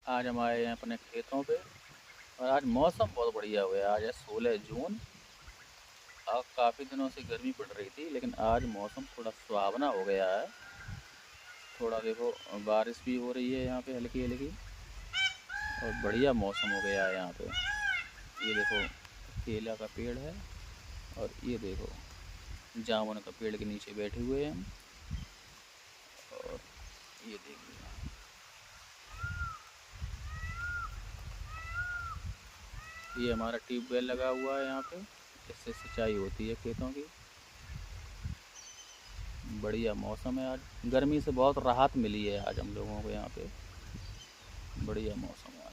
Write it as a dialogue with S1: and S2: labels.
S1: आज हम आए हैं अपने खेतों पे। और आज मौसम बहुत बढ़िया हुआ है। आज है 16 जून। काफ़ी दिनों से गर्मी पड़ रही थी, लेकिन आज मौसम थोड़ा सुहावना हो गया है। थोड़ा देखो, बारिश भी हो रही है यहाँ पे हल्की हल्की। और बढ़िया मौसम हो गया है यहाँ पे। ये देखो, केला का पेड़ है। और ये देखो, जामुन का पेड़ के नीचे बैठे हुए हैं हम। और ये देखिए, ये हमारा ट्यूबवेल लगा हुआ है यहाँ पे। इससे सिंचाई होती है खेतों की। बढ़िया मौसम है आज। गर्मी से बहुत राहत मिली है आज हम लोगों को यहाँ पे। बढ़िया मौसम है।